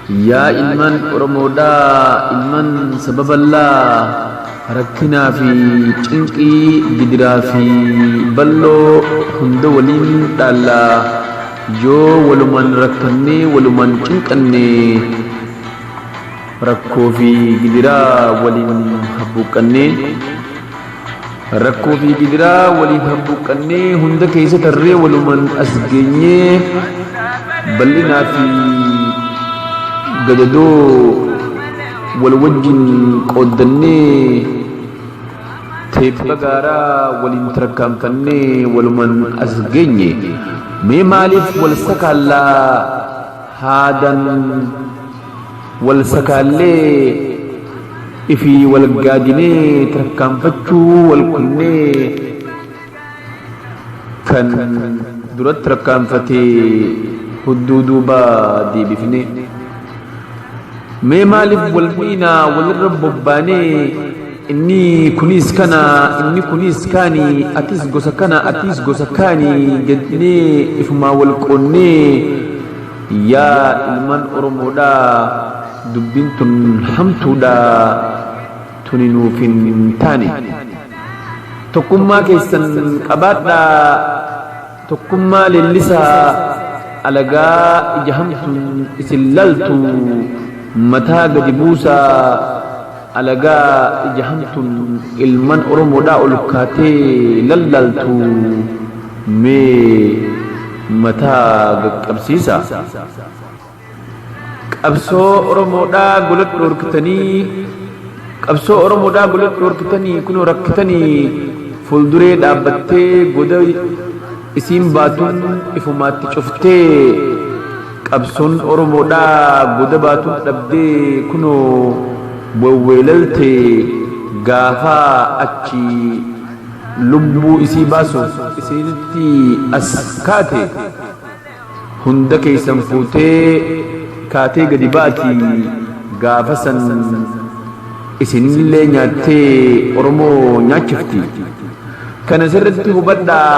yaa ilman Oromoodhaa ilman sababallaa rakkinaa fi cinqii gidiraa fi balloo hunda waliin dhaallaa yoo walumaan rakkannee walumaan cinqannee rakkoo fi gidiraa waliin habbuuqqannee rakkoo fi gidiraa waliin habbuuqqannee hunda keessa tarree walumaan as geenyee bal'inaa fi gadadoo wal wajjin qooddannee teepha gaaraa waliin tarkaanfannee walumaan as geenye mee maaliif wal sakaallaa haadan wal sakaallee ifi wal gaadinee tarkaanfachuu wal kunnee kan duratti tarkaanfatee hudduu duubaa deebifne mee maaliif wal miinaa walirra bobbaanee inni kunis kana inni kunis kaani atis gosa kana atis gosa kaani jednee ifumaa wal qoonnee yaa ilman Oromoodhaa dubbiin tun hamtuudhaa tuni nuuf hin taane tokkummaa keessan qabaadhaa tokkummaa leellisaa alagaa ija hamtuun isin laltu mataa gadi buusaa alagaa ija hamtuun ilman Oromoodhaa ol kaatee lallaltu mee mataa gaqqabsiisa qabsoo Oromoodhaa gola dhorkitanii kunoo rakkitanii fuulduree dhaabbattee goda isiin baatuun ifumaatti cuftee qabsoon Oromoodhaa goda baatuun dhabdee kunoo wawweelalte gaafaa achi lubbuu isii baasuuf isinitti as kaate hunda keessan fuutee kaatee gadi baati gaafa san isinillee nyaattee Oromoo nyaachifti kana sirritti hubadhaa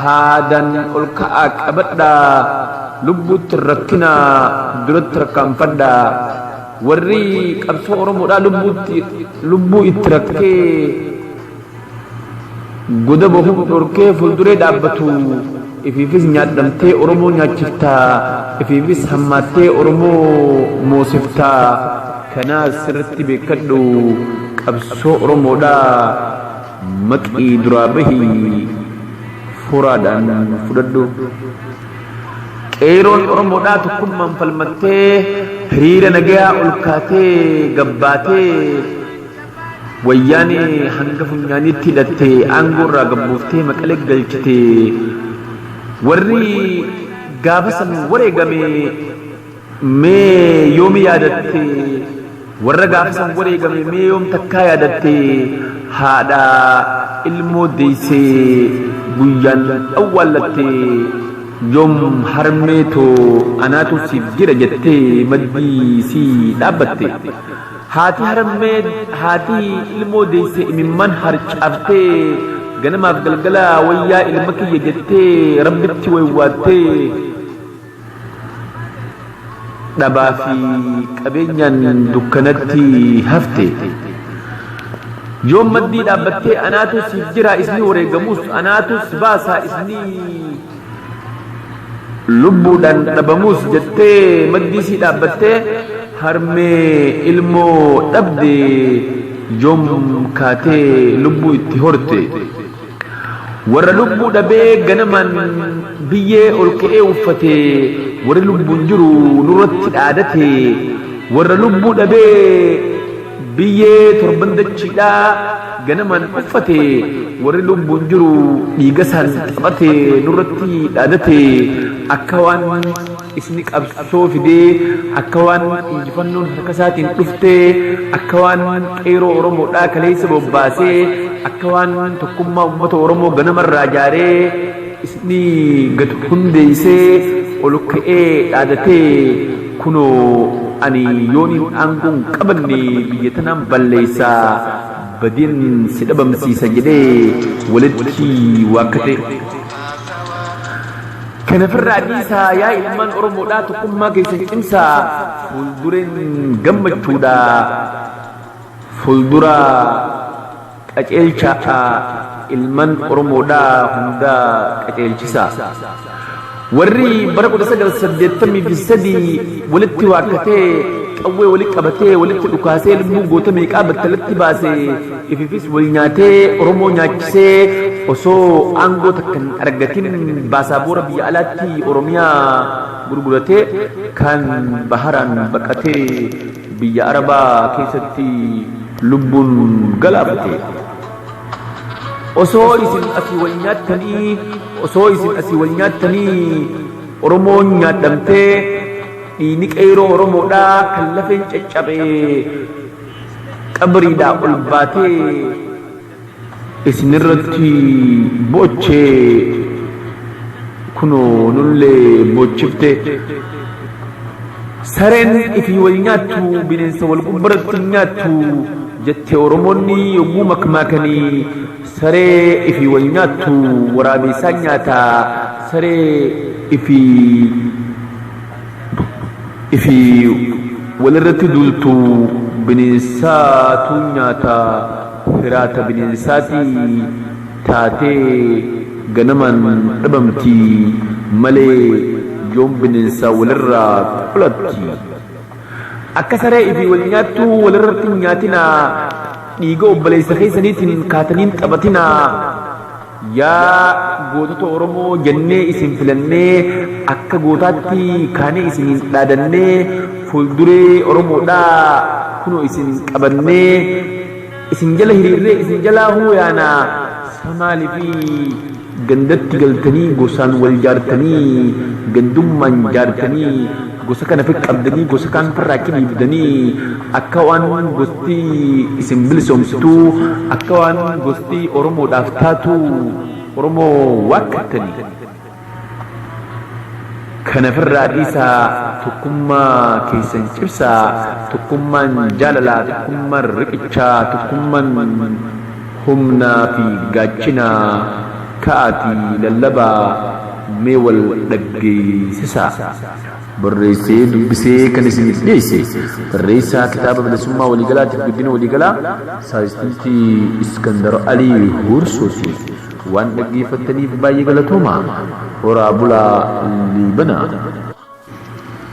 haadan ol ka'aa qabadhaa lubbuutti rakkinaa duratti rakkaanfadhaa warri qabsoo Oromoodhaa lubbuu itti rakkee goda bohuu dhorkee fuulduree dhaabbatu ifiifis nyaadhamtee Oromoo nyaachiftaa ifiifis hammaattee Oromoo moosiftaa kanaas sirritti beekadhu qabsoo Oromoodhaa maqii duraa bahii furaadhaan fudhadhu qeeroon Oromoodhaa tokkummaan falmattee hiriira nagayaa ol kaatee gabbaatee wayyaanee hanga funyaaniitti hidhattee aangoo irraa gabbuuftee maqalee galchitee warri gaafa san wareegame mee yoomi yaadatte warra gaafa san wareegame mee yoom takkaa yaadatte haadha ilmoo deessee guyyaan awwaallattee yoom harmeetoo anaatu siif jira jettee maddii sii dhaabbatte haati ilmoo deessee imimman harcaaftee ganamaaf galgala wayyaa ilma kiyya jettee rabbitti waywaattee dhabaa fi qabeenyaan dukkanatti hafte yoom maddii dhaabbattee anaatu siif jira isni wareegamus anaatus baasaa isni lubbuudhaan dhabamus jettee maddii sii dhaabbattee harmee ilmoo dhabde yoom kaatee lubbuu itti horte warra lubbuu dhabee ganaman biyyee ol ka'ee uffate warri lubbuun jiru nurratti dhaadate warra lubbuu dhabee biyyee torban dachiidhaa ganaman uffate warri lubbuun jiru dhiiga isaan taphate nurratti dhaadate akka waan isni qabsoo fidee akka waan injifannoon harka isaatiin dhuftee akka waan qeeroo Oromoodhaa kaleessa bobbaasee akka waan tokkummaa uummata Oromoo ganamarraa ijaaree isni gad hundeessee ol ka'ee dhaadatee kunoo ani yooniin aangoon qabanne biyya tanaan balleessaa badiin si dhabamsiisa jedhee walitti waakkate kana firraa dhiisaa yaa ilmaan oromoodhaa tokkummaa keessan cimsaa fuuldureen gammachuudha fuuldura qaceelchaa ilmaan oromoodhaa hunda qaceelchisaa warri bara 1983 walitti waakkatee qawwee walitti qabatee walitti dhukaasee lubbuu goota meeqaa battalatti baasee ififis wal nyaatee oromoo nyaachisee osoo aangoo takkan argatin baasaboora biyya alaatti oromiyaa gurguratee kan baharaan baqatee biyya arabaa keessatti lubbuun galaafate osoo isin asii wal nyaattanii oromoon nyaadhamtee dhiini qeyroo oromoodhaa kan lafeen caccabee qabriidhaa ol baatee isinirratti bochee kunoo nullee bochifte sareen ifii wal nyaattu bineensa wal gubbaratti nyaattu jette oromoonni yogguu makmaakanii saree ifii wal nyaattu waraabessaa nyaataa saree ifii walirratti duultu bineensaatu nyaataa firaata bineensaatii taatee ganaman dhabamtii malee yoom bineensaa walirraa qolatti akka saree ifii wal nyaattu walirratti nyaatinaa dhiiga obboleessa keessaniitiin kaataniin taphatinaa yaa gootota oromoo jennee isin filannee akka gootaatti kaanee isiniin dhaadannee fuulduree oromoodhaa kunoo isin qabannee isin jala hiriirree isin jalaa huuyaanaa samaalii fi gandatti galtanii gosaan wal jaartanii gandummaan jaartanii gosa kana fi qabdanii gosa kaan farraatti dhiibdanii akka waan gosti isin bilisoomsitu akka waan gosti oromoodhaaf taatu oromoo waakkattanii kana firraa dhiisaa tokkummaa keessan cibsaa tokkummaan jaalalaa tokkummaan riqichaa tokkummaan humnaa fi gaachinaa ka'aatii lallabaa mee wal dhaggeessisaa barreessee dubbisee kan isiniif dhiyeesse barreessaa kitaaba bilisummaa waliigalaatiif guddina waliigalaa Saai'Ntistii Iskandar Alii Hursooti waan dhaggeeffattaniif baay'ee galatoomaa horaa bulaa liibanaa